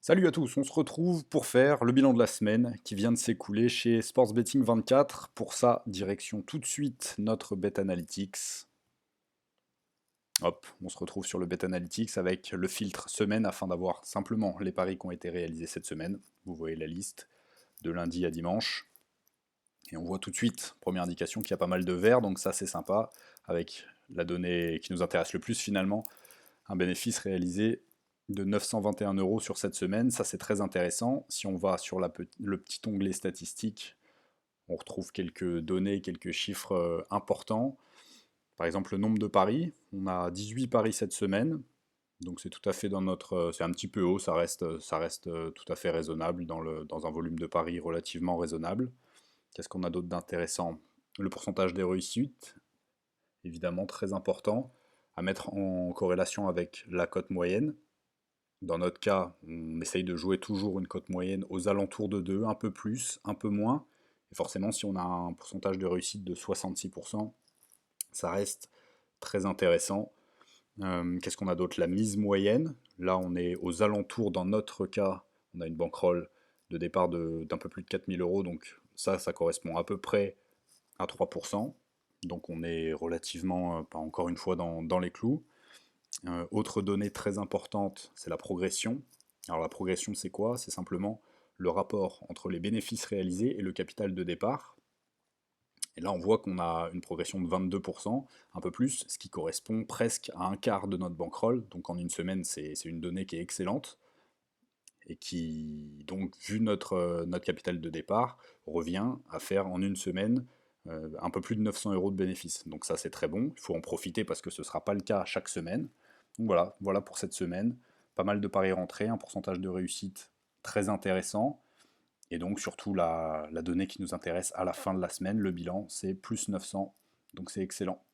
Salut à tous, on se retrouve pour faire le bilan de la semaine qui vient de s'écouler chez Sports Betting 24. Pour ça, direction tout de suite notre Bet Analytics. Hop, on se retrouve sur le Bet Analytics avec le filtre semaine afin d'avoir simplement les paris qui ont été réalisés cette semaine. Vous voyez la liste de lundi à dimanche. Et on voit tout de suite, première indication, qu'il y a pas mal de verts, donc ça c'est sympa, avec la donnée qui nous intéresse le plus finalement, un bénéfice réalisé de 921 euros sur cette semaine. Ça, c'est très intéressant. Si on va sur le petit onglet statistiques, on retrouve quelques données, quelques chiffres importants. Par exemple, le nombre de paris. On a 18 paris cette semaine. Donc c'est tout à fait dans notre... c'est un petit peu haut, ça reste tout à fait raisonnable dans un volume de paris relativement raisonnable. Qu'est-ce qu'on a d'autre d'intéressant? Le pourcentage des réussites, évidemment très important, à mettre en corrélation avec la cote moyenne. Dans notre cas, on essaye de jouer toujours une cote moyenne aux alentours de 2, un peu plus, un peu moins. Et forcément, si on a un pourcentage de réussite de 66%, ça reste très intéressant. Qu'est-ce qu'on a d'autre? La mise moyenne. Là, on est aux alentours, dans notre cas, on a une bankroll de départ d'un peu plus de 4000 euros. Donc ça correspond à peu près à 3%. Donc on est relativement, pas encore une fois, dans les clous. Autre donnée très importante, c'est la progression. Alors la progression, c'est quoi? C'est simplement le rapport entre les bénéfices réalisés et le capital de départ. Et là, on voit qu'on a une progression de 22%, un peu plus, ce qui correspond presque à un quart de notre bankroll. Donc en une semaine, c'est une donnée qui est excellente et qui, donc, vu notre capital de départ, revient à faire en une semaine un peu plus de 900 euros de bénéfices. Donc ça, c'est très bon. Il faut en profiter parce que ce ne sera pas le cas chaque semaine. Donc voilà pour cette semaine. Pas mal de paris rentrés, un pourcentage de réussite très intéressant. Et donc surtout la donnée qui nous intéresse à la fin de la semaine, le bilan, c'est plus 900. Donc c'est excellent.